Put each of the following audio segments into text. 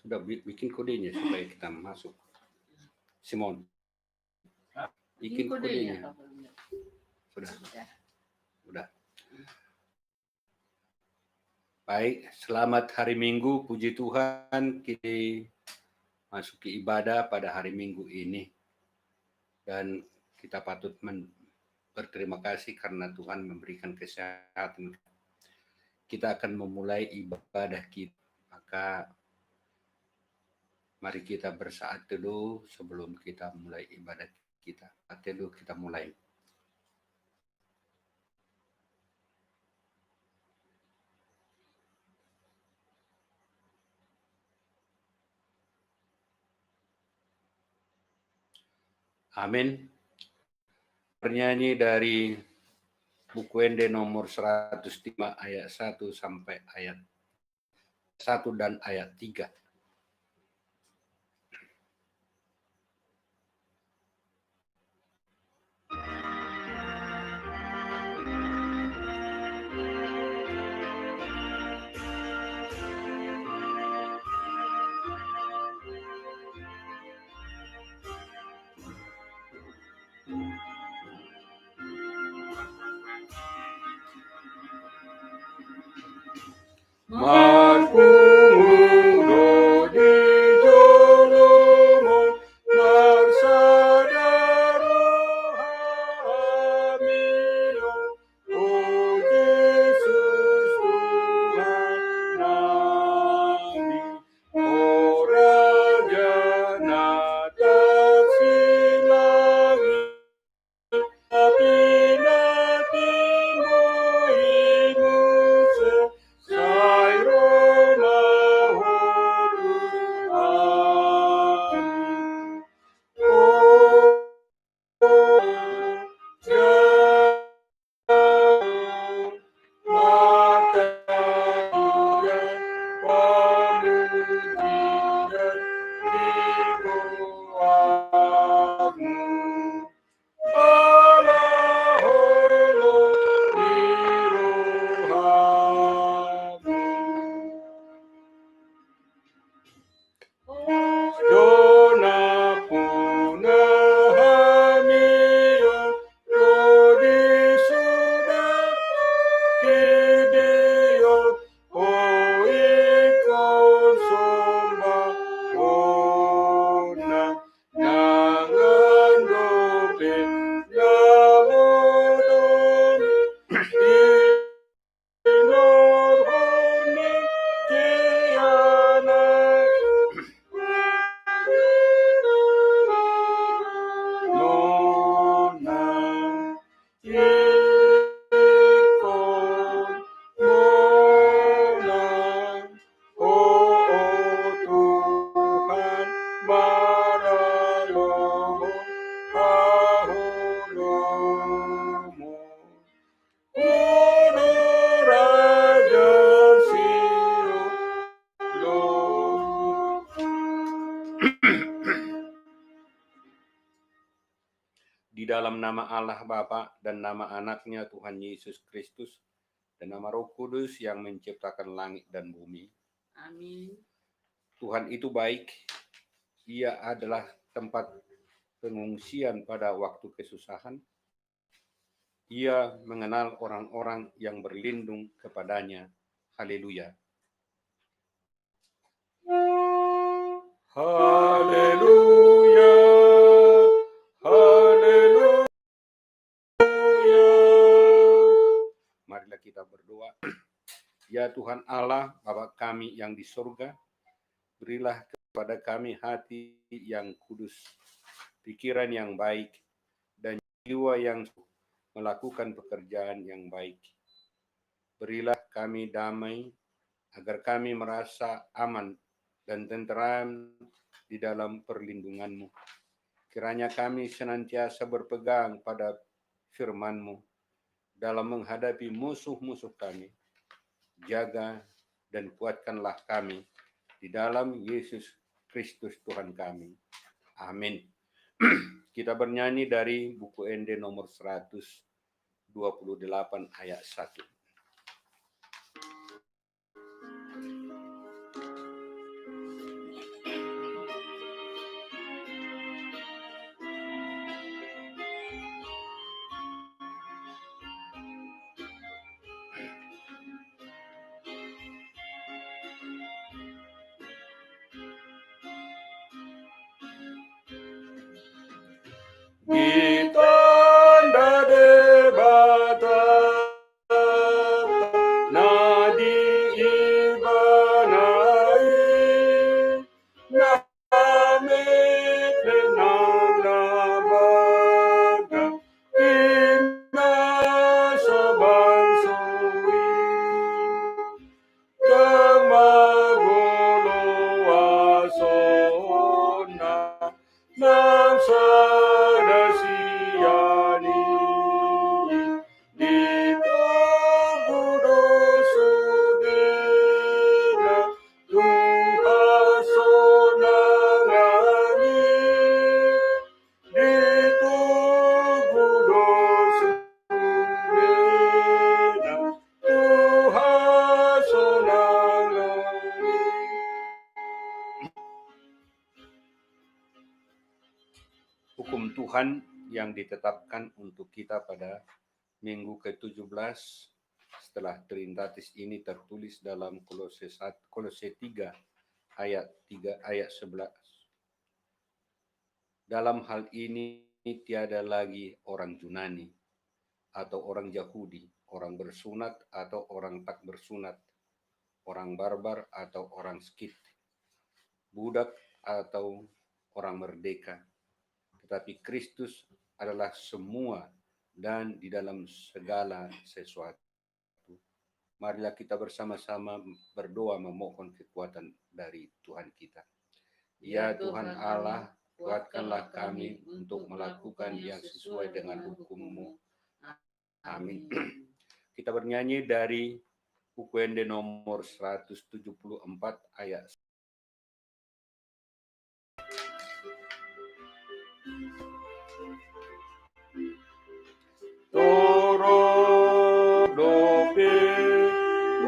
Sudah bikin kodenya supaya kita masuk. Simon, bikin kodenya. Sudah. Sudah. Baik, selamat hari Minggu. Puji Tuhan, kita masuki ibadah pada hari Minggu ini. Dan kita patut berterima kasih karena Tuhan memberikan kesehatan. Kita akan memulai ibadah kita. Maka mari kita bersaat teduh sebelum kita mulai ibadah kita. Saat teduh kita mulai. Amin. Bernyanyi dari buku Ende nomor 105 ayat 1 sampai ayat 1 dan ayat 3. Marpumudo di jolomon marsadaro hamio o Yesus Tuhan nami o Raja natasi langit tapi nanti moimu Sai Roma hotu amin. Dona puna hamio rodi sudah kidio ikon somba ona nangan dope namodon inor honi kiana Nona ikon mona Tuhan maralomo aholomo Uno Raja Sio lo Di dalam nama Allah Bapa dan nama anaknya Tuhan Yesus Kristus dan nama Roh Kudus yang menciptakan langit dan bumi. Amin. Tuhan itu baik. Ia adalah tempat pengungsian pada waktu kesusahan. Ia mengenal orang-orang yang berlindung kepadanya. Haleluya. Haleluya. Haleluya. Marilah kita berdoa. Ya Tuhan Allah, Bapa kami yang di surga, berilah kepada kami hati yang kudus, pikiran yang baik, dan jiwa yang melakukan pekerjaan yang baik. Berilah kami damai, agar kami merasa aman dan tenteram di dalam perlindungan-Mu. Kiranya kami senantiasa berpegang pada firman-Mu dalam menghadapi musuh-musuh kami. Jaga dan kuatkanlah kami di dalam Yesus Kristus Tuhan kami. Amin. Kita bernyanyi dari buku Ende nomor 128 ayat 1. di tanda debatata nadi ibanai namit nanabaga ina sabansui Damagulo asona ng sadasiyani dito gudo sudena tunghaso nangani dito gudo sudena tunghaso nangani. Hukum Tuhan yang ditetapkan untuk kita pada minggu ke-17 setelah Trinitatis ini tertulis dalam Kolose 3 ayat 11. Dalam hal ini tiada lagi orang Yunani atau orang Yahudi, orang bersunat atau orang tak bersunat, orang barbar atau orang Skit, budak atau orang merdeka. Tetapi Kristus adalah semua dan di dalam segala sesuatu. Marilah kita bersama-sama berdoa memohon kekuatan dari Tuhan kita. Ya Tuhan Allah, kuatkanlah kami untuk melakukan yang sesuai dengan hukum-Mu. Amin. Kita bernyanyi dari UKND nomor 174 ayat Toro dope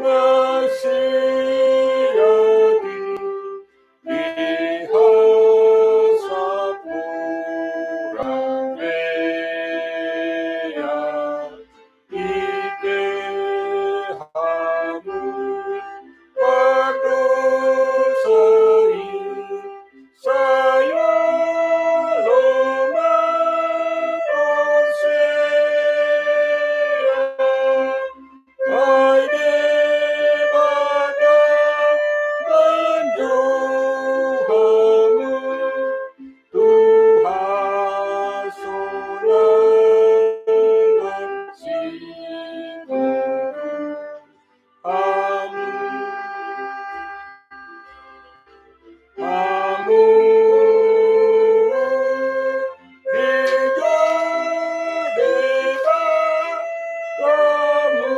nasiati dihasapura vea ike hamu padosai saya loma konsea ai debada banjohamu Tuhan solangan siku Amu dijadikan kamu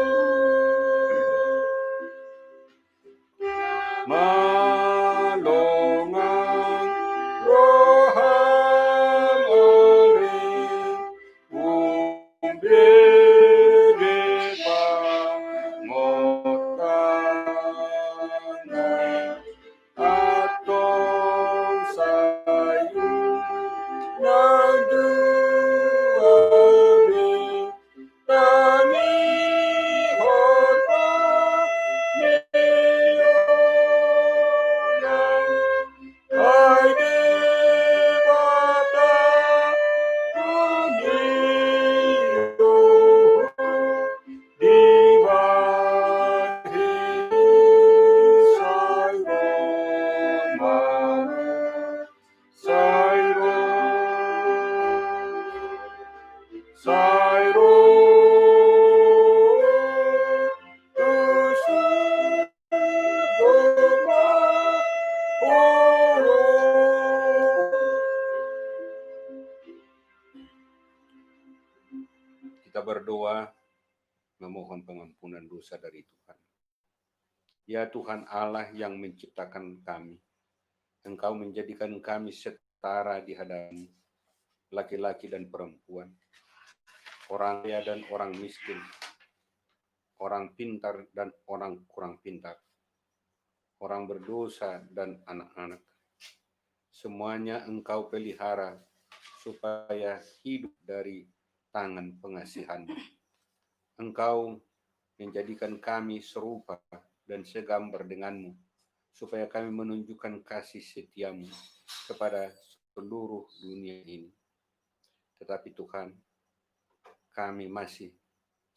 malongan roham oleh umbege pangotana atong sayu nagduabe tani hoto neyonan ay debata uniyo dibahe Sairo Kita berdoa memohon pengampunan dosa dari Tuhan. Ya Tuhan Allah yang menciptakan kami, Engkau menjadikan kami setara di hadapan laki-laki dan perempuan, orang kaya dan orang miskin, orang pintar dan orang kurang pintar, orang berdosa dan anak-anak. Semuanya Engkau pelihara supaya hidup dari tangan pengasihan-Mu. Engkau menjadikan kami serupa dan segambar dengan-Mu, supaya kami menunjukkan kasih setia-Mu kepada seluruh dunia ini. Tetapi Tuhan, kami masih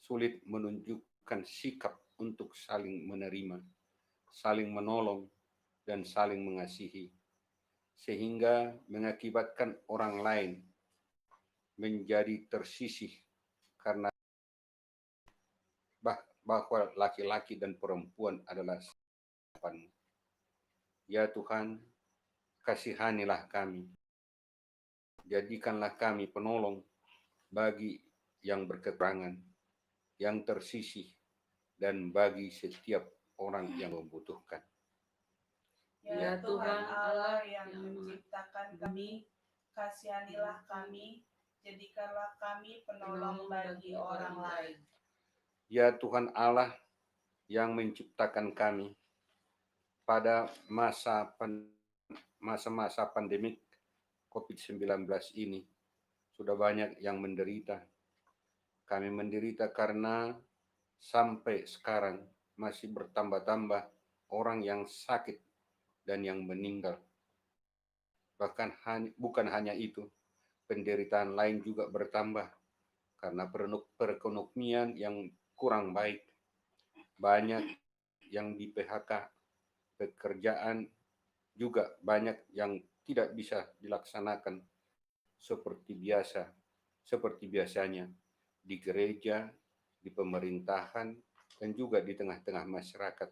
sulit menunjukkan sikap untuk saling menerima, saling menolong, dan saling mengasihi, sehingga mengakibatkan orang lain menjadi tersisih karena bahwa laki-laki dan perempuan adalah Tuhan. Ya Tuhan, kasihanilah kami. Jadikanlah kami penolong bagi yang berkekurangan, yang tersisih, dan bagi setiap orang yang membutuhkan. Ya Tuhan Allah yang menciptakan kami, kasihanilah kami, jadikanlah kami penolong bagi orang lain. Ya Tuhan Allah yang menciptakan kami pada masa-masa pandemik COVID-19 ini, sudah banyak yang menderita. Kami menderita karena sampai sekarang masih bertambah-tambah orang yang sakit dan yang meninggal. Bahkan bukan hanya itu, penderitaan lain juga bertambah karena perekonomian yang kurang baik. Banyak yang di PHK, pekerjaan juga banyak yang tidak bisa dilaksanakan seperti biasanya di gereja, di pemerintahan, dan juga di tengah-tengah masyarakat.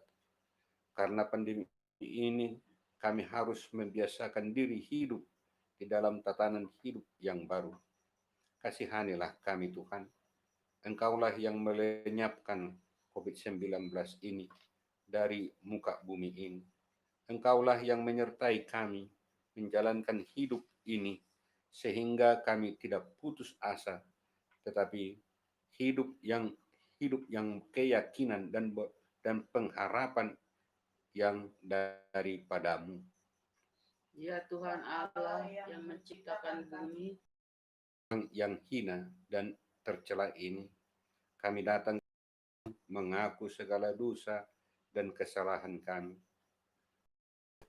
Karena pandemi ini, kami harus membiasakan diri hidup di dalam tatanan hidup yang baru. Kasihanilah kami Tuhan. Engkaulah yang melenyapkan COVID-19 ini dari muka bumi ini. Engkaulah yang menyertai kami menjalankan hidup ini sehingga kami tidak putus asa, tetapi hidup yang keyakinan dan pengharapan yang daripadamu. Ya Tuhan Allah yang menciptakan bumi yang hina dan tercela ini, kami datang mengaku segala dosa dan kesalahan kami.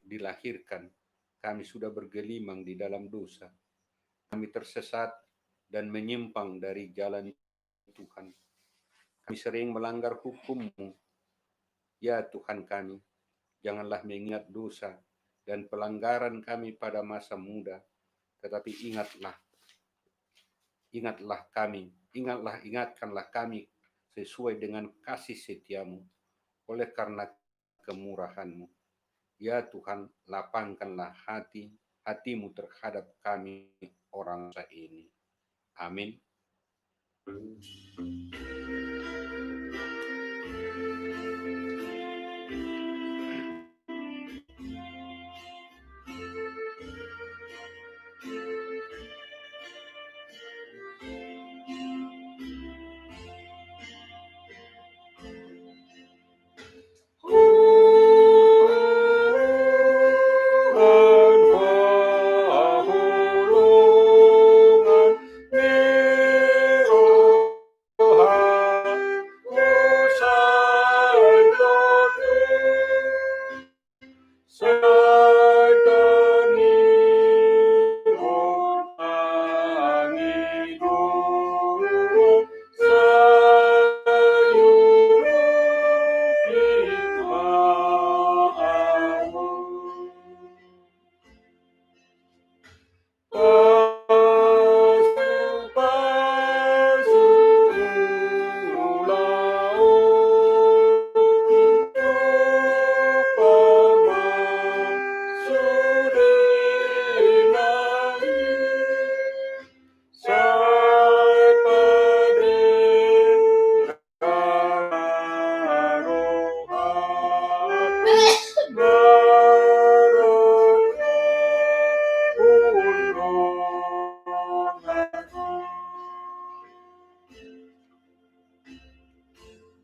Dilahirkan, kami sudah bergelimang di dalam dosa. Kami tersesat dan menyimpang dari jalan Tuhan. Kami sering melanggar hukum-Mu. Ya Tuhan kami, janganlah mengingat dosa dan pelanggaran kami pada masa muda, tetapi ingatkanlah kami sesuai dengan kasih setia-Mu oleh karena kemurahan-Mu. Ya Tuhan, lapangkanlah hati-Mu terhadap kami orang ini. Amin.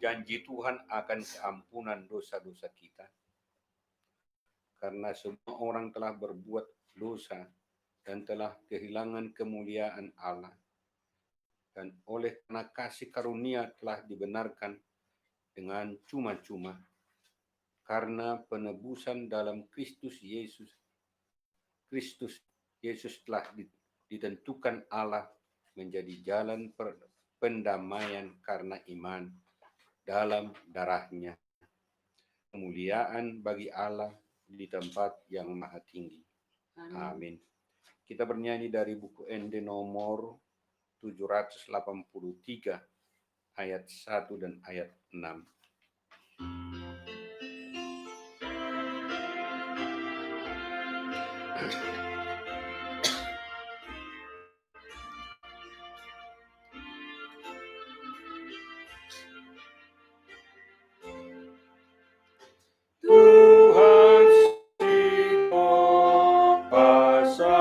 Janji Tuhan akan keampunan dosa-dosa kita. Karena semua orang telah berbuat dosa dan telah kehilangan kemuliaan Allah. Dan oleh karena kasih karunia telah dibenarkan dengan cuma-cuma. Karena penebusan dalam Kristus Yesus telah ditentukan Allah menjadi jalan pendamaian karena iman dalam darahnya. Kemuliaan bagi Allah di tempat yang maha tinggi. Amin. Kita bernyanyi dari buku ND nomor 783 ayat 1 dan ayat 6. Tuhan Sidon pasaluhu,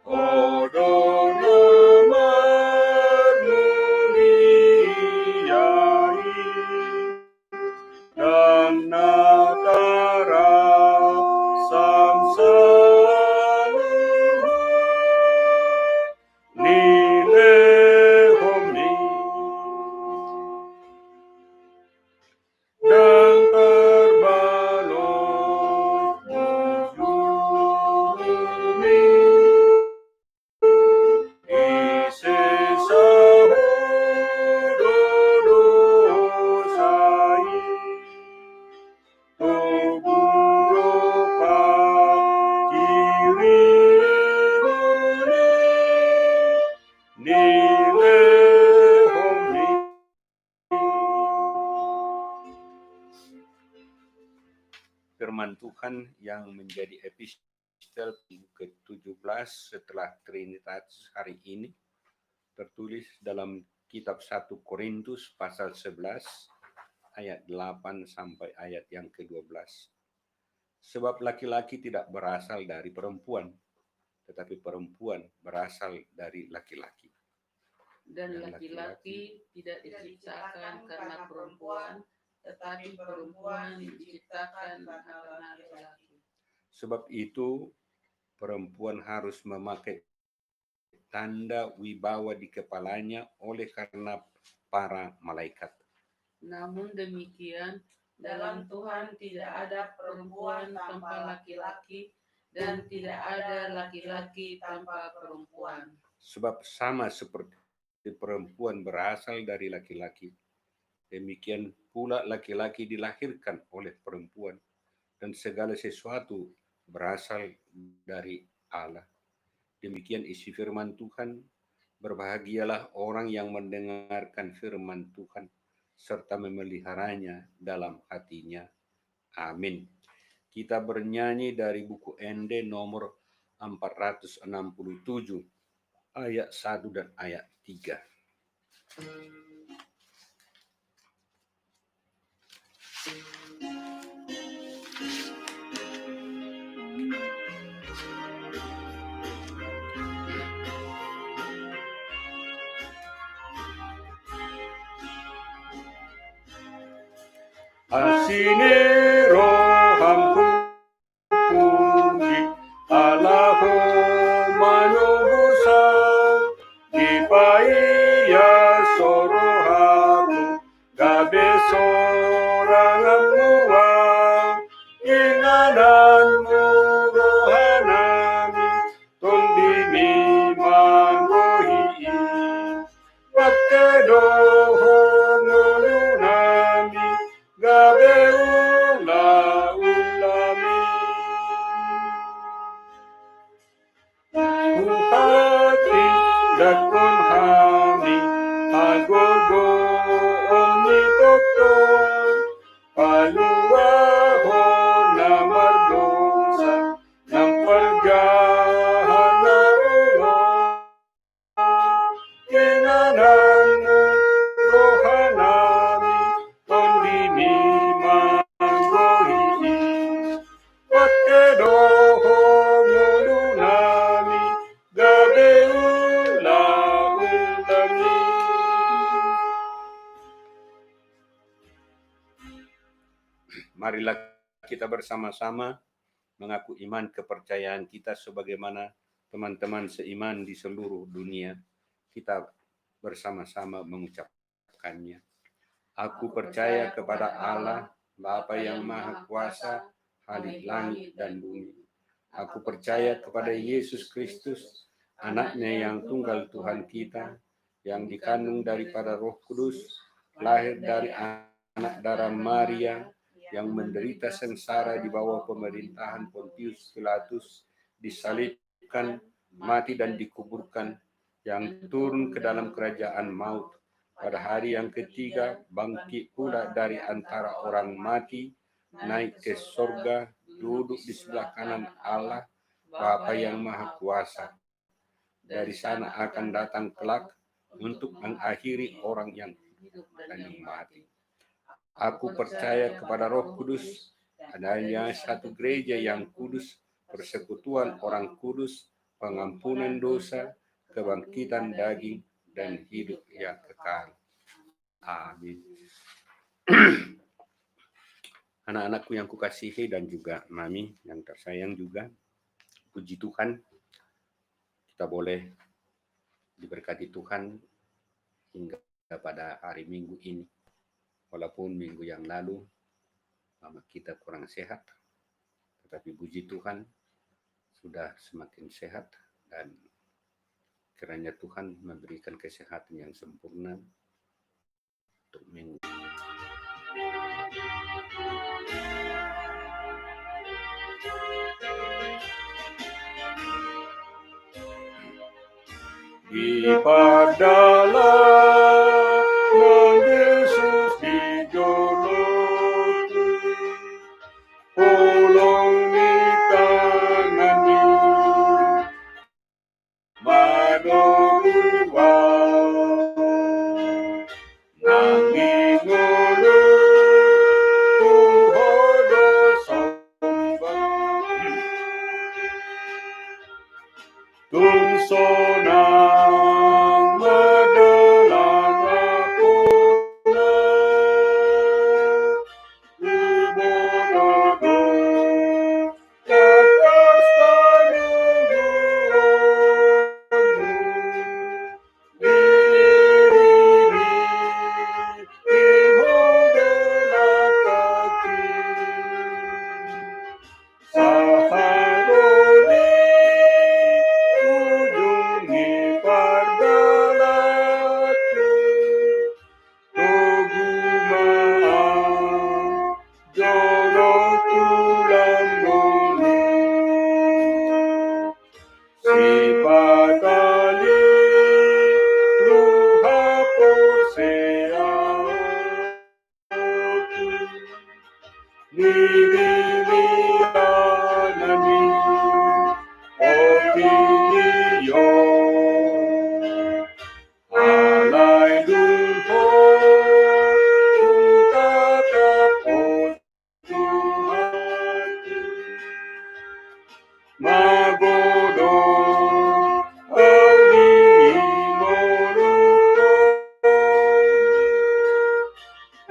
Odona marmuliai, dan natara samsaluhu, nilehomni. Dan terbalot bumi isesa hudodosai tuburopa kiri nile homni. Firman Tuhan yang menjadi epistel ke-17 setelah Trinitas hari ini tertulis dalam kitab 1 Korintus pasal 11 ayat 8 sampai ayat yang ke-12. Sebab laki-laki tidak berasal dari perempuan, tetapi perempuan berasal dari laki-laki. Dan laki-laki tidak diciptakan karena perempuan, tetapi perempuan diciptakan karena laki-laki. Sebab itu perempuan harus memakai tanda wibawa di kepalanya oleh karena para malaikat. Namun demikian, dalam Tuhan tidak ada perempuan tanpa laki-laki, dan tidak ada laki-laki tanpa perempuan. Sebab sama seperti perempuan berasal dari laki-laki, demikian pula laki-laki dilahirkan oleh perempuan, dan segala sesuatu berasal dari Allah. Demikian isi firman Tuhan. Berbahagialah orang yang mendengarkan firman Tuhan serta memeliharanya dalam hatinya. Amin. Kita bernyanyi dari buku ND nomor 467 ayat 1 dan ayat 3. Asini rohamku puji Allahu manubusa dipaya sorohaku gabe sorangamu ingananmu rohanami tondini mangohi pakedoho ngolunami gabe ulami Kuhati dakon hami agogo omni toto paluaho namar dosa ng pagahana ulo kinananmu rohanami tondini mangohi pakedoho ngulunami gabe ulami. Marilah kita bersama-sama mengaku iman kepercayaan kita sebagaimana teman-teman seiman di seluruh dunia. Kita bersama-sama mengucapkannya. Aku percaya kepada Allah, Bapa yang Maha Kuasa, Khalik langit dan bumi. Aku percaya kepada Yesus Kristus, anaknya yang tunggal Tuhan kita, yang dikandung daripada Roh Kudus, lahir dari anak darah Maria, yang menderita sengsara di bawah pemerintahan Pontius Pilatus, disalibkan, mati dan dikuburkan, yang turun ke dalam kerajaan maut. Pada hari yang ketiga, bangkit pula dari antara orang mati, naik ke sorga, duduk di sebelah kanan Allah, Bapa yang Maha Kuasa. Dari sana akan datang kelak untuk mengakhiri orang yang hidup dan yang mati. Aku percaya kepada Roh Kudus, adanya satu gereja yang kudus, persekutuan orang kudus, pengampunan dosa, kebangkitan daging, dan hidup yang kekal. Amin. Anak-anakku yang kukasihi dan juga Mami yang tersayang juga, puji Tuhan, kita boleh diberkati Tuhan hingga pada hari Minggu ini. Walaupun minggu yang lalu mama kita kurang sehat, tetapi puji Tuhan sudah semakin sehat, dan kiranya Tuhan memberikan kesehatan yang sempurna untuk minggu. Di padalah Yesus dijoloki, polongi tangani, madorua, nangingolo, tuhodo sombang, tungsonang madalana pula, lumonodo, kakas panuduhmu, diiringi timodela kaki, saharoni ujungi pargalatu, togumaan joro tulambungi, sipatali luhapo seautu, nidilianani opinio, alai lumpur tutatapun Tuhanku, magodo audi moruko,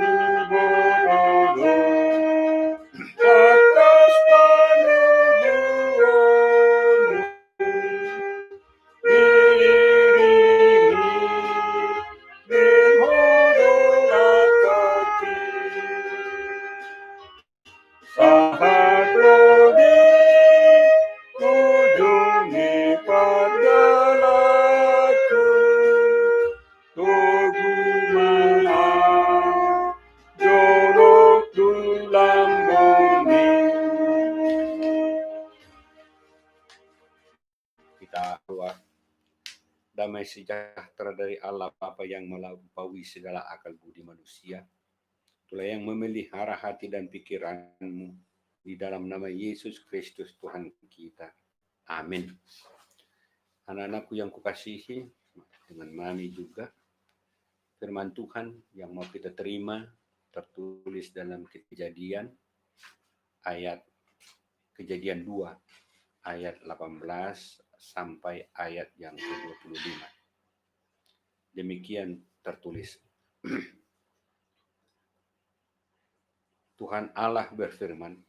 uborodo kakas panuduhmu, diiringi timodela kaki, sahatroni ujungi pargalatu, togumaan joro tulambungi. Kita doa. Damai sejahtera dari Allah Bapa yang melampaui segala akal budi manusia, itulah yang memelihara hati dan pikiranmu di dalam nama Yesus Kristus Tuhan kita. Amin. Anak-anakku yang kukasihi, dengan Mami juga, firman Tuhan yang mau kita terima tertulis dalam Kejadian 2 ayat 18 sampai ayat yang ke-25. Demikian tertulis. Tuhan Allah berfirman,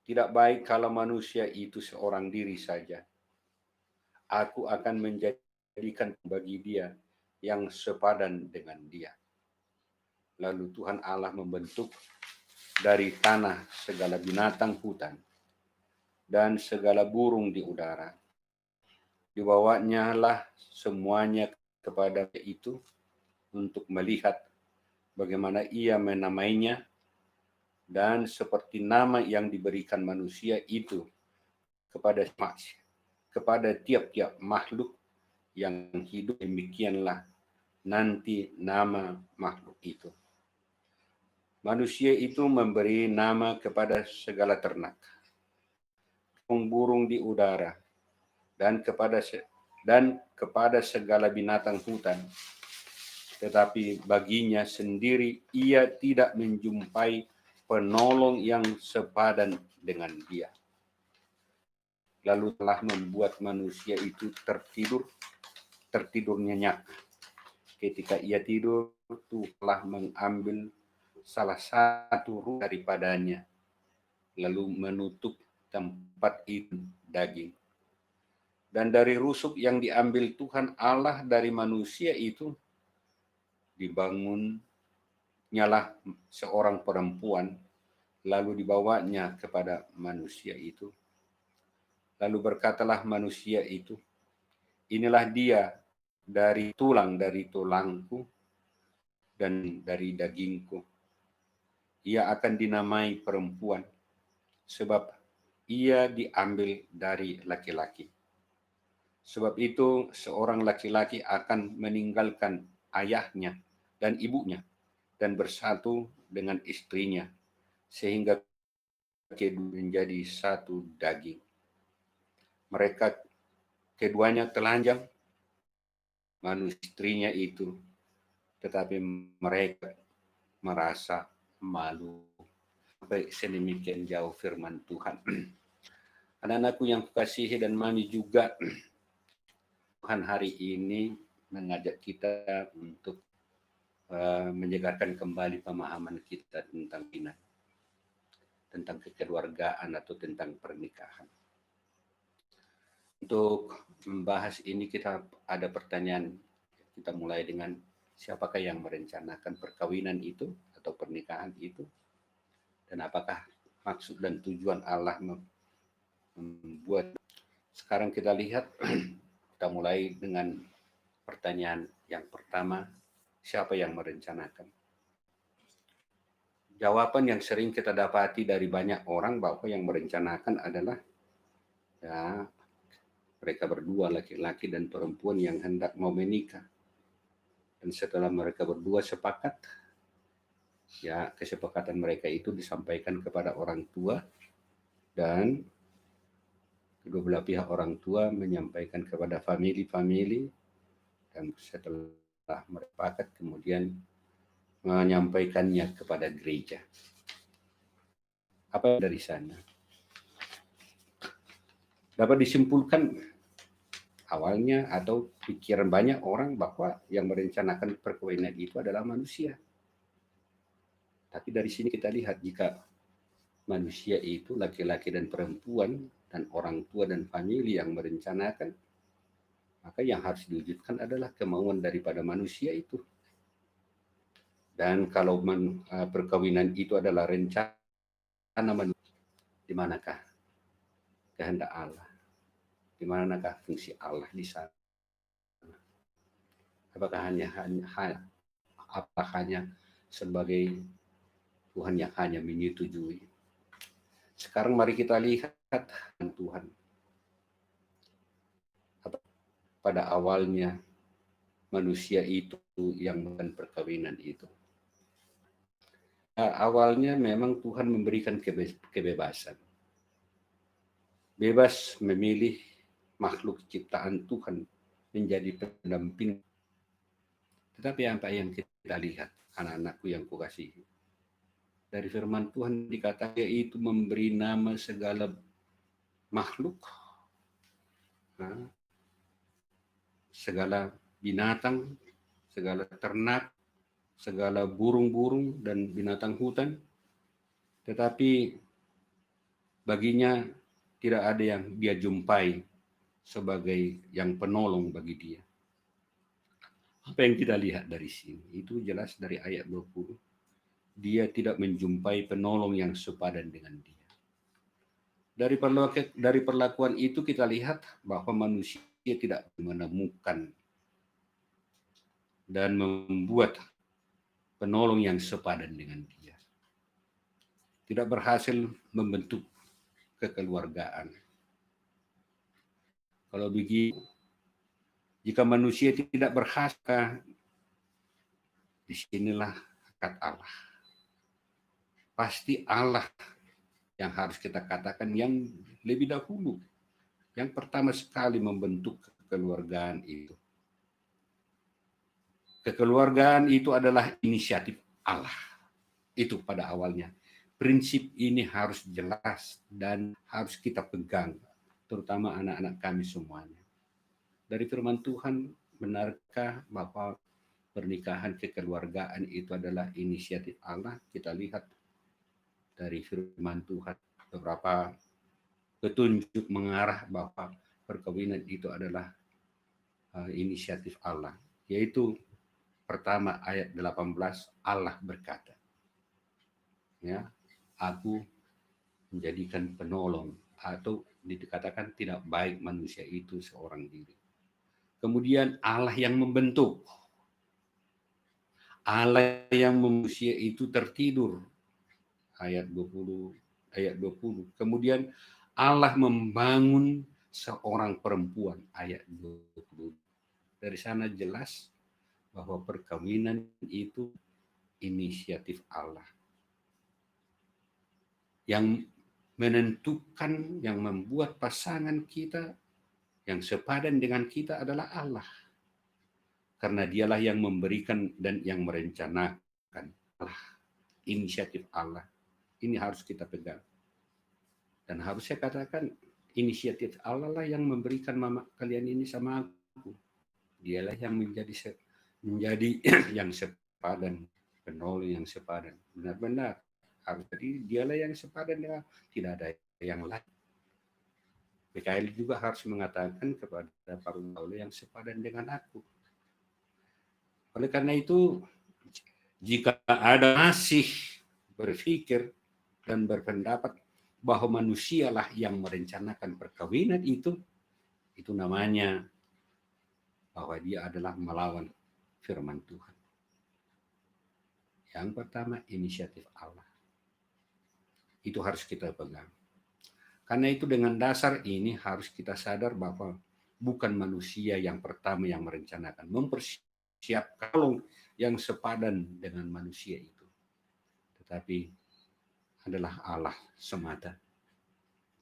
tidak baik kalau manusia itu seorang diri saja. Aku akan menjadikan bagi dia yang sepadan dengan dia. Lalu Tuhan Allah membentuk dari tanah segala binatang hutan dan segala burung di udara. Dibawanya lah semuanya kepada itu untuk melihat bagaimana ia menamainya, dan seperti nama yang diberikan manusia itu kepada tiap-tiap makhluk yang hidup, demikianlah nanti nama makhluk itu. Manusia itu memberi nama kepada segala ternak, burung di udara, dan kepada segala binatang hutan. Tetapi baginya sendiri ia tidak menjumpai penolong yang sepadan dengan dia. Lalu telah membuat manusia itu tertidur nyenyak. Ketika ia tidur, Tuhan telah mengambil salah satu ruh daripadanya, lalu menutup tempat itu daging. Dan dari rusuk yang diambil Tuhan Allah dari manusia itu, dibangunnyalah seorang perempuan, lalu dibawanya kepada manusia itu. Lalu berkatalah manusia itu, inilah dia dari tulangku dan dari dagingku. Ia akan dinamai perempuan, sebab ia diambil dari laki-laki. Sebab itu seorang laki-laki akan meninggalkan ayahnya dan ibunya dan bersatu dengan istrinya, sehingga menjadi satu daging. Mereka keduanya telanjang, manusia istrinya itu, tetapi mereka merasa malu. Sampai sedemikian jauh firman Tuhan. Anak-anakku yang kukasihi dan mami juga, Tuhan hari ini mengajak kita untuk menyegarkan kembali pemahaman kita tentang tentang kekeluargaan atau tentang pernikahan. Untuk membahas ini kita ada pertanyaan, kita mulai dengan siapakah yang merencanakan perkawinan itu atau pernikahan itu, dan apakah maksud dan tujuan Allah membuat. Sekarang kita lihat, kita mulai dengan pertanyaan yang pertama, siapa yang merencanakan? Jawaban yang sering kita dapati dari banyak orang bahwa yang merencanakan adalah mereka berdua, laki-laki dan perempuan yang hendak mau menikah. Dan setelah mereka berdua sepakat, kesepakatan mereka itu disampaikan kepada orang tua, dan kedua belah pihak orang tua menyampaikan kepada famili, dan setelah mereka sepakat kemudian menyampaikannya kepada gereja. Apa dari sana? Dapat disimpulkan awalnya atau pikiran banyak orang bahwa yang merencanakan perkawinan itu adalah manusia. Tapi dari sini kita lihat, jika manusia itu laki-laki dan perempuan dan orang tua dan famili yang merencanakan, maka yang harus diwujudkan adalah kemauan daripada manusia itu. Dan kalau perkawinan itu adalah rencana manusia, di manakah kehendak Allah? Di manakah fungsi Allah di sana? Apakah hanya sebagai Tuhan yang hanya menyetujui? Sekarang mari kita lihat Tuhan. Pada awalnya manusia itu yang melakukan perkawinan itu. Awalnya memang Tuhan memberikan kebebasan. Bebas memilih makhluk ciptaan Tuhan menjadi pendamping. Tetapi apa yang kita lihat, anak-anakku yang kukasihi, dari firman Tuhan dikatakan yaitu memberi nama segala makhluk, segala binatang, segala ternak, segala burung-burung dan binatang hutan, tetapi baginya tidak ada yang dia jumpai sebagai yang penolong bagi dia. Apa yang kita lihat dari sini? Itu jelas dari ayat 20. Dia tidak menjumpai penolong yang sepadan dengan dia. Dari perlakuan itu kita lihat bahwa manusia tidak menemukan dan membuat penolong yang sepadan dengan dia. Tidak berhasil membentuk kekeluargaan. Kalau begitu, jika manusia tidak berhasil, disinilah hakikat Allah. Pasti Allah yang harus kita katakan yang lebih dahulu. Yang pertama sekali membentuk kekeluargaan itu. Kekeluargaan itu adalah inisiatif Allah. Itu pada awalnya. Prinsip ini harus jelas dan harus kita pegang, terutama anak-anak kami semuanya. Dari firman Tuhan, benarkah bahwa pernikahan kekeluargaan itu adalah inisiatif Allah? Kita lihat dari firman Tuhan beberapa petunjuk mengarah bahwa perkawinan itu adalah inisiatif Allah. Yaitu pertama ayat 18, Allah berkata, ya, aku menjadikan penolong, atau dikatakan tidak baik manusia itu seorang diri. Kemudian Allah yang membentuk. Allah yang manusia itu tertidur. Ayat 20. Kemudian Allah membangun seorang perempuan. Ayat 20. Dari sana jelas bahwa perkawinan itu inisiatif Allah. Yang menentukan, yang membuat pasangan kita yang sepadan dengan kita adalah Allah. Karena dialah yang memberikan dan yang merencanakan. Allah, inisiatif Allah. Ini harus kita pegang. Dan harus saya katakan, inisiatif Allah lah yang memberikan mama kalian ini sama aku. Dialah yang menjadi yang sepadan, penolong yang sepadan. Benar-benar. Jadi dialah yang sepadan dengan, tidak ada yang lain. PKL juga harus mengatakan kepada para ulama yang sepadan dengan aku. Oleh karena itu, jika ada masih berpikir dan berpendapat bahwa manusialah yang merencanakan perkawinan itu namanya bahwa dia adalah melawan firman Tuhan. Yang pertama, inisiatif Allah. Itu harus kita pegang. Karena itu dengan dasar ini harus kita sadar bahwa bukan manusia yang pertama yang merencanakan, mempersiapkan yang sepadan dengan manusia itu. Tetapi adalah Allah semata.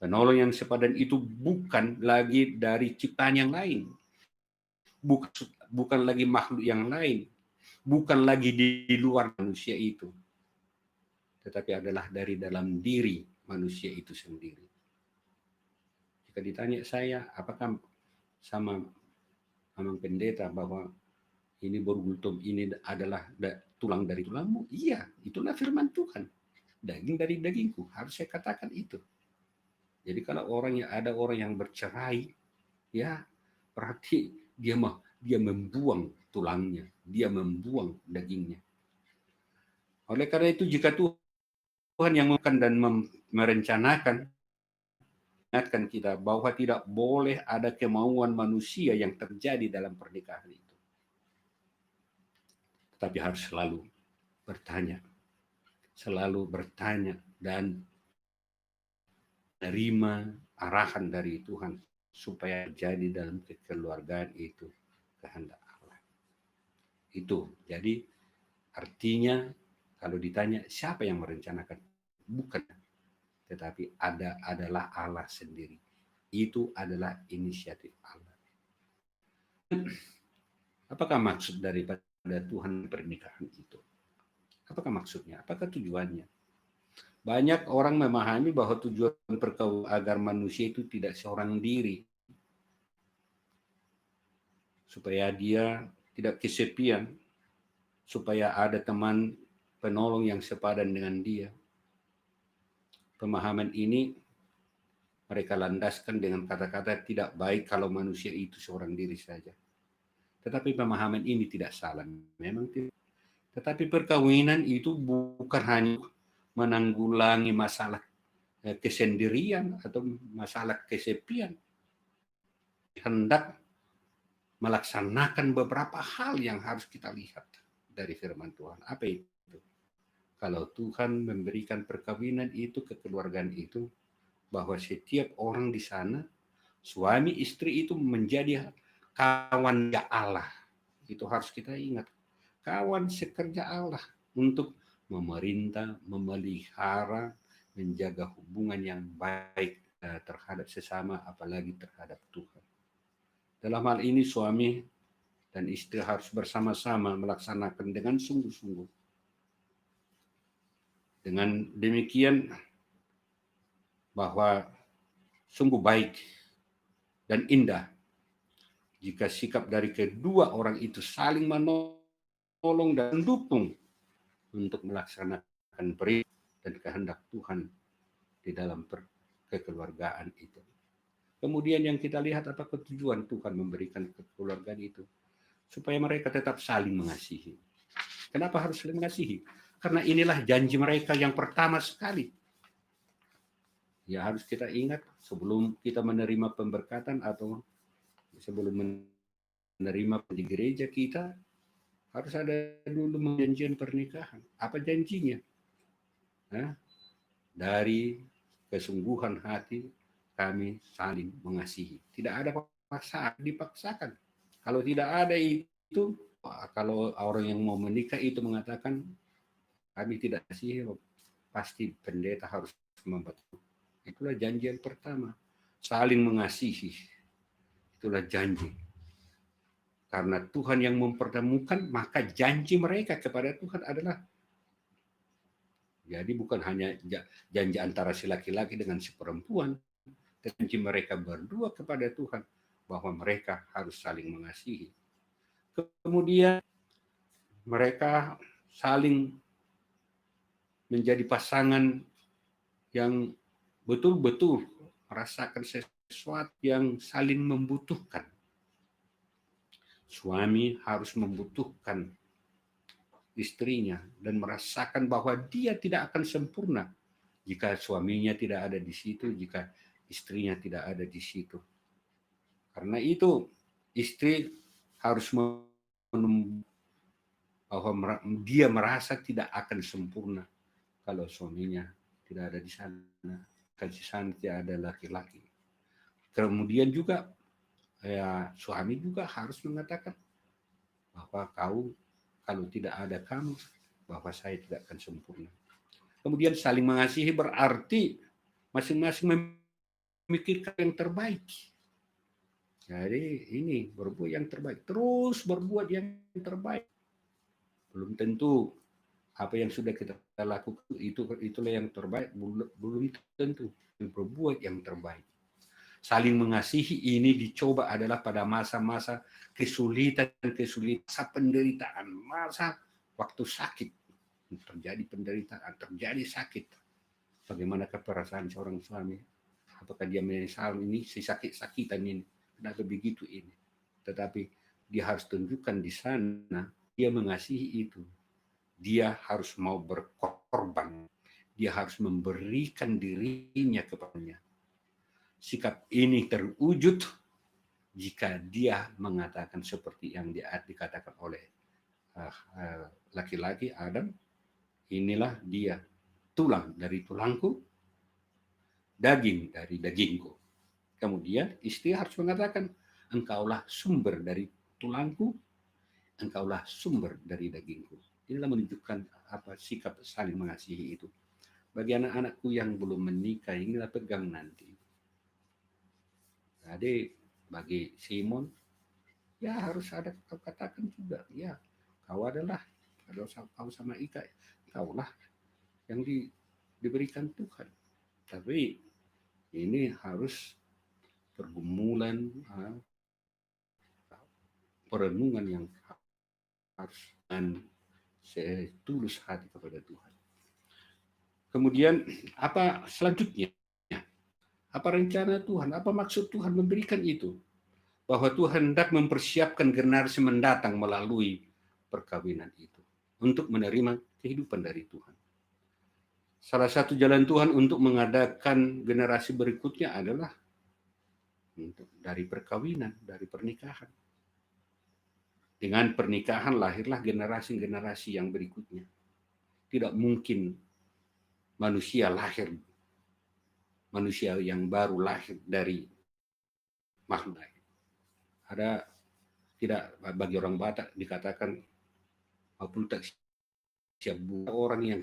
Penolong yang sepadan itu bukan lagi dari ciptaan yang lain. Bukan lagi makhluk yang lain. Bukan lagi di luar manusia itu. Tetapi adalah dari dalam diri manusia itu sendiri. Jika ditanya saya, apakah sama Amang Pendeta bahwa ini bergultum, ini adalah tulang dari tulangmu? Iya, itulah firman Tuhan. Daging dari dagingku, harus saya katakan itu. Jadi kalau ada orang yang bercerai, ya berarti dia membuang tulangnya, dia membuang dagingnya. Oleh karena itu, jika Tuhan yang melakukan dan merencanakan, ingatkan kita bahwa tidak boleh ada kemauan manusia yang terjadi dalam pernikahan itu. Tetapi harus selalu bertanya dan menerima arahan dari Tuhan supaya terjadi dalam kekeluargaan itu kehendak Allah. Itu. Jadi artinya kalau ditanya siapa yang merencanakan? Bukan. Tetapi adalah Allah sendiri. Itu adalah inisiatif Allah. Apakah maksud daripada Tuhan pernikahan itu? Apakah maksudnya? Apakah tujuannya? Banyak orang memahami bahwa tujuan perkawinan agar manusia itu tidak seorang diri. Supaya dia tidak kesepian. Supaya ada teman penolong yang sepadan dengan dia. Pemahaman ini mereka landaskan dengan kata-kata tidak baik kalau manusia itu seorang diri saja. Tetapi pemahaman ini tidak salah. Memang tidak. Tetapi perkawinan itu bukan hanya menanggulangi masalah kesendirian atau masalah kesepian, hendak melaksanakan beberapa hal yang harus kita lihat dari firman Tuhan. Apa itu? Kalau Tuhan memberikan perkawinan itu, kekeluargaan itu, bahwa setiap orang di sana, suami istri itu menjadi kawan Allah. Itu harus kita ingat. Kawan sekerja Allah untuk memerintah, memelihara, menjaga hubungan yang baik terhadap sesama, apalagi terhadap Tuhan. Dalam hal ini suami dan istri harus bersama-sama melaksanakan dengan sungguh-sungguh. Dengan demikian bahwa sungguh baik dan indah jika sikap dari kedua orang itu saling menolong dan mendukung untuk melaksanakan perintah dan kehendak Tuhan di dalam kekeluargaan itu. Kemudian yang kita lihat apa tujuan Tuhan memberikan kekeluargaan itu? Supaya mereka tetap saling mengasihi. Kenapa harus saling mengasihi? Karena inilah janji mereka yang pertama sekali. Ya harus kita ingat sebelum kita menerima pemberkatan atau sebelum menerima di gereja kita, harus ada dulu perjanjian pernikahan. Apa janjinya? Dari kesungguhan hati kami saling mengasihi. Tidak ada paksaan, dipaksakan. Kalau tidak ada itu, kalau orang yang mau menikah itu mengatakan kami tidak mengasihi, pasti pendeta harus membantu. Itulah janji yang pertama, saling mengasihi. Itulah janji. Karena Tuhan yang mempertemukan, maka janji mereka kepada Tuhan adalah, jadi bukan hanya janji antara si laki-laki dengan si perempuan, janji mereka berdua kepada Tuhan bahwa mereka harus saling mengasihi. Kemudian mereka saling menjadi pasangan yang betul-betul merasakan sesuatu yang saling membutuhkan. Suami harus membutuhkan istrinya dan merasakan bahwa dia tidak akan sempurna jika suaminya tidak ada di situ, jika istrinya tidak ada di situ. Karena itu istri harus bahwa dia merasa tidak akan sempurna kalau suaminya tidak ada di sana, di sana tidak ada laki-laki. Kemudian juga suami juga harus mengatakan bahwa kalau tidak ada kamu, bahwa saya tidak akan sempurna. Kemudian saling mengasihi berarti masing-masing memikirkan yang terbaik. Jadi ini berbuat yang terbaik, terus berbuat yang terbaik. Belum tentu apa yang sudah kita lakukan itulah yang terbaik, belum tentu berbuat yang terbaik. Saling mengasihi ini dicoba adalah pada masa-masa kesulitan, masa penderitaan, masa waktu sakit. Terjadi penderitaan, terjadi sakit. Bagaimana perasaan seorang suami? Apakah dia menyesal ini, si sakit-sakitan ini? Kenapa begitu ini? Tetapi dia harus tunjukkan di sana, dia mengasihi itu. Dia harus mau berkorban. Dia harus memberikan dirinya kepadanya. Sikap ini terwujud jika dia mengatakan seperti yang dikatakan oleh laki-laki Adam, inilah dia, tulang dari tulangku, daging dari dagingku. Kemudian istri harus mengatakan, engkaulah sumber dari tulangku, engkaulah sumber dari dagingku. Inilah menunjukkan apa sikap saling mengasihi itu. Bagi anak-anakku yang belum menikah, inilah pegang nanti. Jadi bagi Simon, ya harus ada kau katakan juga, ya kau adalah, kalau kau sama Ika, kaulah yang diberikan Tuhan. Tapi ini harus pergumulan, perenungan yang harus dan setulus hati kepada Tuhan. Kemudian apa selanjutnya? Apa rencana Tuhan? Apa maksud Tuhan memberikan itu? Bahwa Tuhan hendak mempersiapkan generasi mendatang melalui perkawinan itu untuk menerima kehidupan dari Tuhan. Salah satu jalan Tuhan untuk mengadakan generasi berikutnya adalah dari perkawinan, dari pernikahan. Dengan pernikahan lahirlah generasi-generasi yang berikutnya. Tidak mungkin manusia yang baru lahir dari makhluk lain. Ada tidak, bagi orang Batak dikatakan apul tak siap orang yang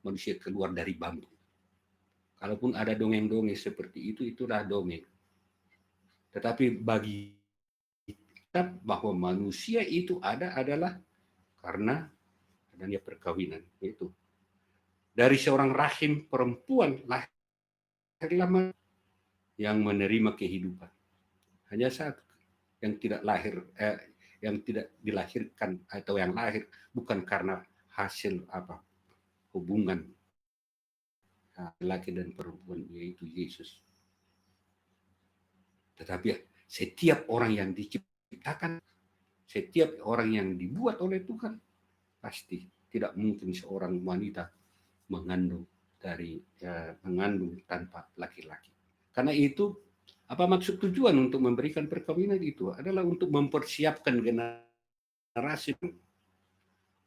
manusia keluar dari bambu. Kalaupun ada dongeng-dongeng seperti itu, itulah dongeng. Tetapi bagi kita bahwa manusia itu adalah karena adanya perkawinan. Itu dari seorang rahim perempuan lahirlah yang menerima kehidupan. Hanya satu yang tidak yang tidak dilahirkan atau yang lahir bukan karena hasil hubungan laki dan perempuan, yaitu Yesus. Tetapi setiap orang yang diciptakan, setiap orang yang dibuat oleh Tuhan, pasti tidak mungkin seorang wanita mengandung tanpa laki-laki. Karena itu, apa maksud tujuan untuk memberikan perkawinan itu adalah untuk mempersiapkan generasi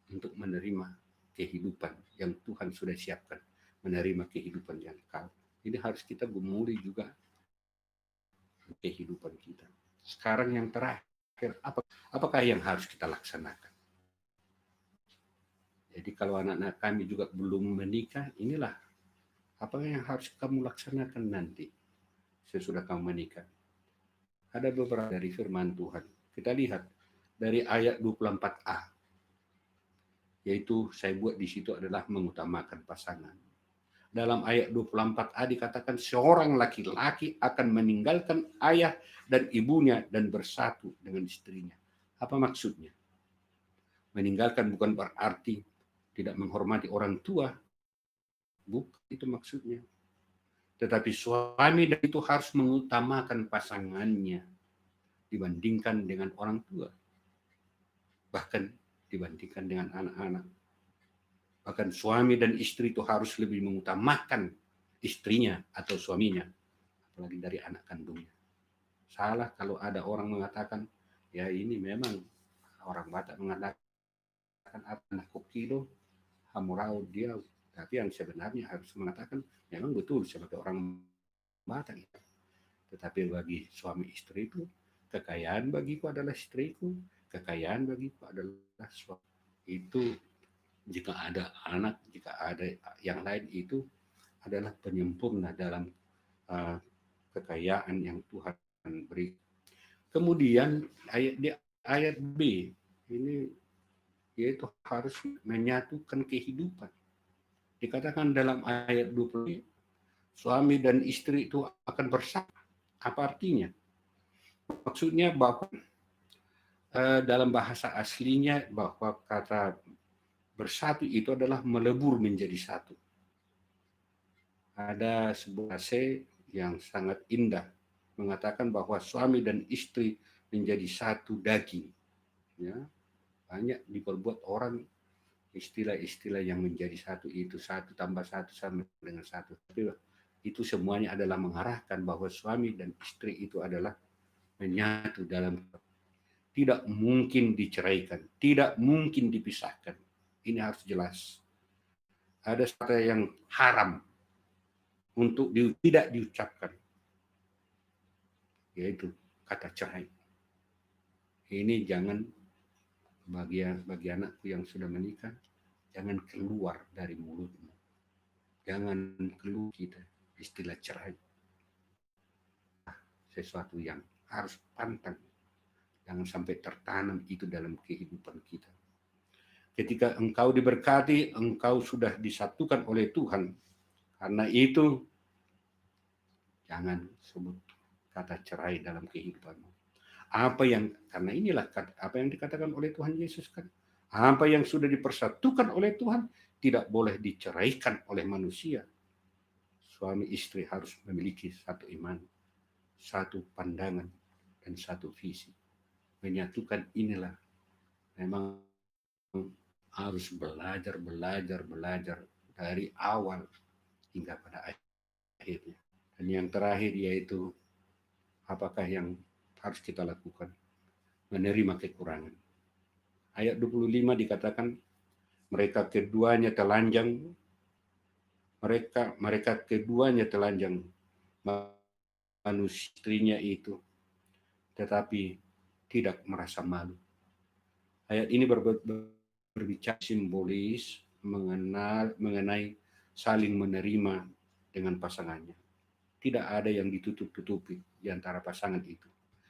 untuk menerima kehidupan yang Tuhan sudah siapkan, menerima kehidupan yang kekal. Ini harus kita gumuli juga kehidupan kita. Sekarang yang terakhir, apakah yang harus kita laksanakan? Jadi kalau anak-anak kami juga belum menikah, inilah apa yang harus kamu laksanakan nanti sesudah kamu menikah. Ada beberapa dari firman Tuhan. Kita lihat dari ayat 24a. Yaitu saya buat di situ adalah mengutamakan pasangan. Dalam ayat 24a dikatakan seorang laki-laki akan meninggalkan ayah dan ibunya dan bersatu dengan istrinya. Apa maksudnya? Meninggalkan bukan berarti tidak menghormati orang tua. Bukan itu maksudnya. Tetapi suami itu harus mengutamakan pasangannya dibandingkan dengan orang tua. Bahkan dibandingkan dengan anak-anak. Bahkan suami dan istri itu harus lebih mengutamakan istrinya atau suaminya, apalagi dari anak kandungnya. Salah kalau ada orang mengatakan, ya ini memang orang Batak mengatakan anak kokido, hamurau dia. Tapi yang sebenarnya harus mengatakan, memang betul sebagai orang Batak. Tetapi bagi suami istri itu, kekayaan bagiku adalah istriku, kekayaan bagiku adalah suami. Itu jika ada anak, jika ada yang lain, itu adalah penyempurna dalam kekayaan yang Tuhan beri. Kemudian ayat B ini yaitu harus menyatukan kehidupan. Dikatakan dalam ayat 20, suami dan istri itu akan bersatu. Apa artinya? Maksudnya bahwa dalam bahasa aslinya bahwa kata bersatu itu adalah melebur menjadi satu. Ada sebuah essay yang sangat indah mengatakan bahwa suami dan istri menjadi satu daging. Ya, banyak diperbuat orang istilah-istilah yang menjadi satu itu, satu tambah satu sama dengan satu. Itu semuanya adalah mengarahkan bahwa suami dan istri itu adalah menyatu dalam, tidak mungkin diceraikan, tidak mungkin dipisahkan. Ini harus jelas. Ada sesuatu yang haram untuk tidak diucapkan, yaitu kata cerai. Ini jangan bagi anakku yang sudah menikah, jangan keluar dari mulutmu. Jangan keluar kita istilah cerai. Sesuatu yang harus pantang. Jangan sampai tertanam itu dalam kehidupan kita. Ketika engkau diberkati, engkau sudah disatukan oleh Tuhan. Karena itu, jangan sebut kata cerai dalam kehidupanmu. Karena inilah apa yang dikatakan oleh Tuhan Yesus kan. Apa yang sudah dipersatukan oleh Tuhan tidak boleh diceraikan oleh manusia. Suami istri harus memiliki satu iman, satu pandangan, dan satu visi. Menyatukan inilah memang harus belajar dari awal hingga pada akhirnya. Dan yang terakhir yaitu apakah yang harus kita lakukan? Menerima kekurangan. Ayat 25 dikatakan mereka keduanya telanjang, mereka keduanya telanjang, manusia istrinya itu, tetapi tidak merasa malu. Ayat ini berbicara simbolis mengenai saling menerima dengan pasangannya. Tidak ada yang ditutup-tutupi di antara pasangan itu.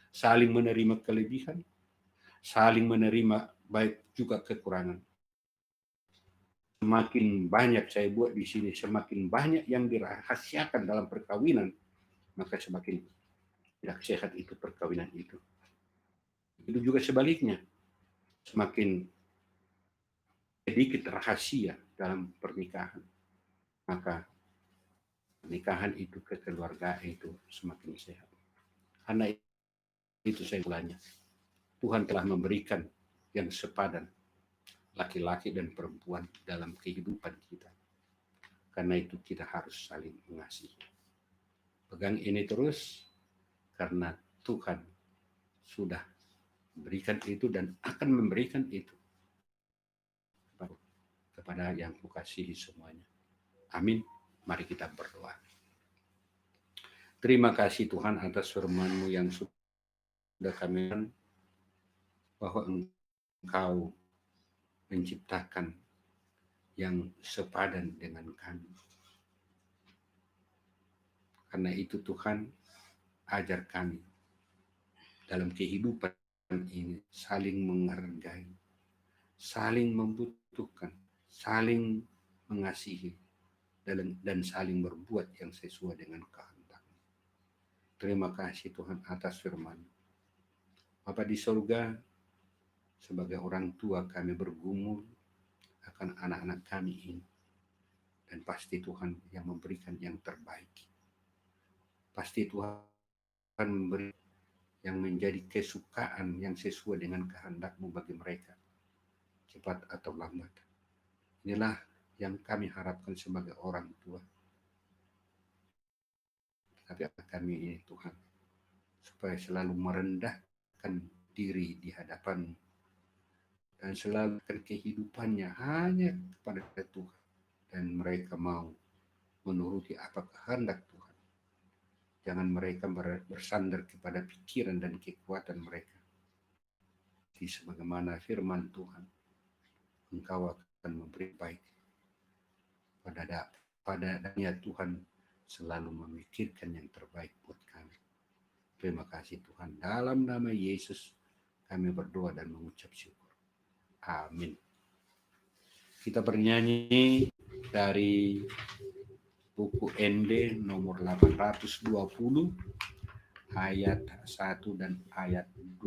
Saling menerima kelebihan, saling menerima baik juga kekurangan. Semakin banyak saya buat di sini, semakin banyak yang dirahasiakan dalam perkawinan, maka semakin tidak sehat itu perkawinan itu. Itu juga sebaliknya, semakin sedikit rahasia dalam pernikahan, maka pernikahan itu, kekeluargaan itu semakin sehat. Karena itu saya ulangnya, Tuhan telah memberikan yang sepadan laki-laki dan perempuan dalam kehidupan kita. Karena itu kita harus saling mengasihi. Pegang ini terus, karena Tuhan sudah memberikan itu dan akan memberikan itu kepada yang kukasihi semuanya. Amin. Mari kita berdoa. Terima kasih Tuhan atas firman-Mu yang sudah kami, bahwa Engkau menciptakan yang sepadan dengan kami. Karena itu Tuhan, ajar kami dalam kehidupan ini saling menghargai, saling membutuhkan, saling mengasihi, dan saling berbuat yang sesuai dengan kehendak-Mu. Terima kasih Tuhan atas firman. Bapa di surga, sebagai orang tua kami bergumul akan anak-anak kami ini. Dan pasti Tuhan yang memberikan yang terbaik. Pasti Tuhan memberi yang menjadi kesukaan yang sesuai dengan kehendak-Mu bagi mereka. Cepat atau lambat. Inilah yang kami harapkan sebagai orang tua. Tapi kami ini Tuhan, supaya selalu merendahkan diri di hadapan-Mu. Dan selalu kehidupannya hanya kepada Tuhan. Dan mereka mau menuruti apa kehendak Tuhan. Jangan mereka bersandar kepada pikiran dan kekuatan mereka. Di sebagaimana firman Tuhan, Engkau akan memberi baik. Padanya Tuhan selalu memikirkan yang terbaik buat kami. Terima kasih Tuhan. Dalam nama Yesus kami berdoa dan mengucap syukur. Amin. Kita bernyanyi dari buku ND nomor 820 ayat 1 dan ayat 2.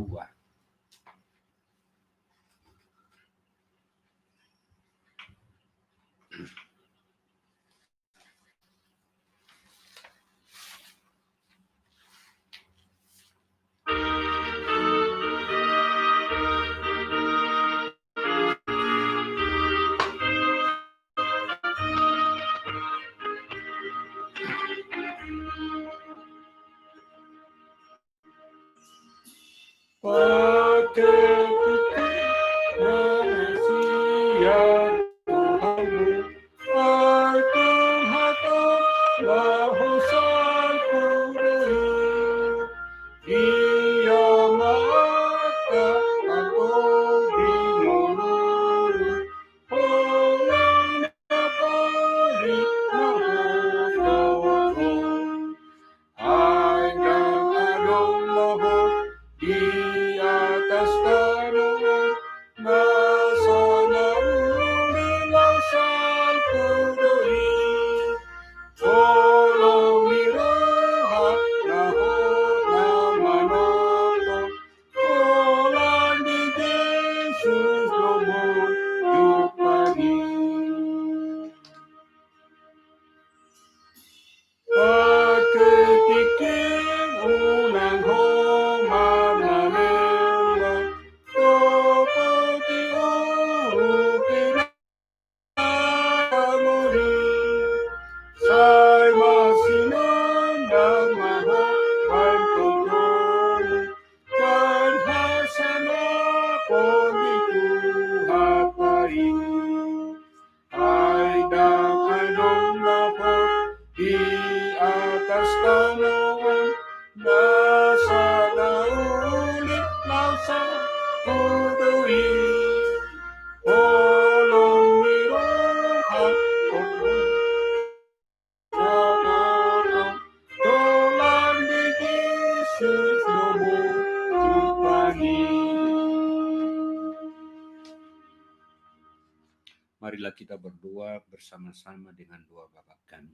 marilah kita berdoa bersama-sama dengan doa Bapa kami.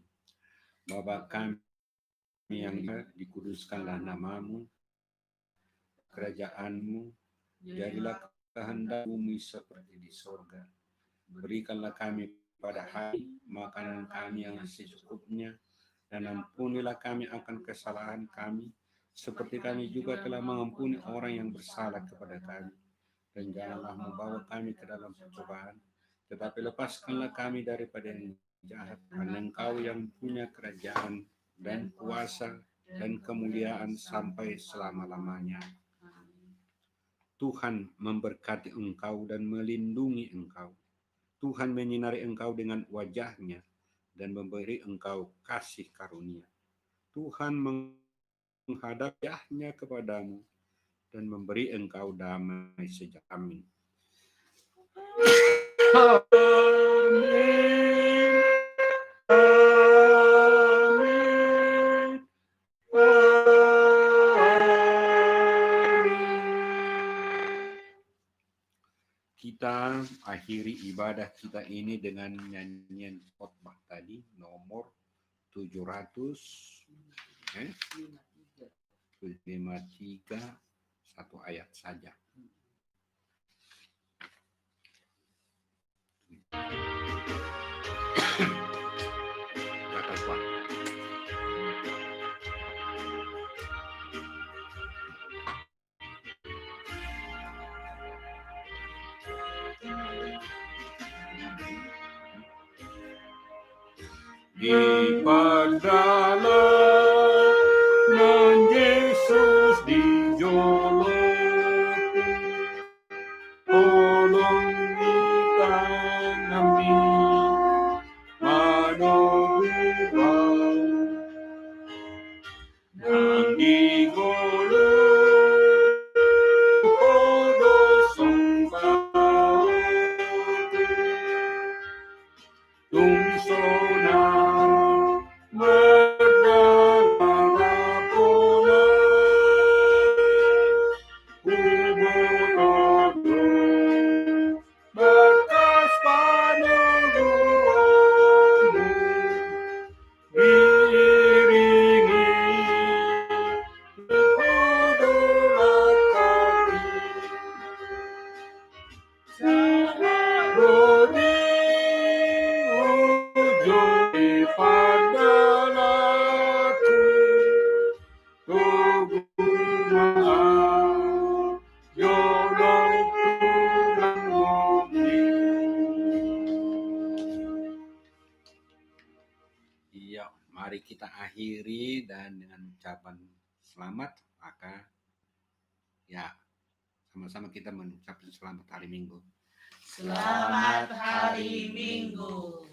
Bapa kami yang dikuduskanlah namamu, kerajaanmu, jadilah kehendak bumi seperti di sorga. Berikanlah kami pada hari makanan kami yang secukupnya, dan ampunilah kami akan kesalahan kami, seperti kami juga telah mengampuni orang yang bersalah kepada kami. Dan janganlah membawa kami ke dalam pencobaan, tetapi lepaskanlah kami daripada yang jahat. Karena Engkau yang punya kerajaan dan kuasa dan kemuliaan sampai selama-lamanya. Tuhan memberkati engkau dan melindungi engkau. Tuhan menyinari engkau dengan wajah-Nya dan memberi engkau kasih karunia. Tuhan menghadap wajah-Nya kepadamu dan memberi engkau damai sejahtera. Amin. Kita akhiri ibadah kita ini dengan nyanyian khotbah tadi nomor 753, satu ayat saja. Kata Pak. Di perjalanan Yesus dijoloti, tolong kita kami manusia dan digolong kudus tungsona merdala bola ubototo bekas panuruanmu diiringi kudulat kaki rodi pandalaku tugumaan yolong pulang bumi. Iya, mari kita akhiri dan dengan ucapan selamat, maka ya sama-sama kita mengucapkan selamat hari Minggu. Selamat hari Minggu.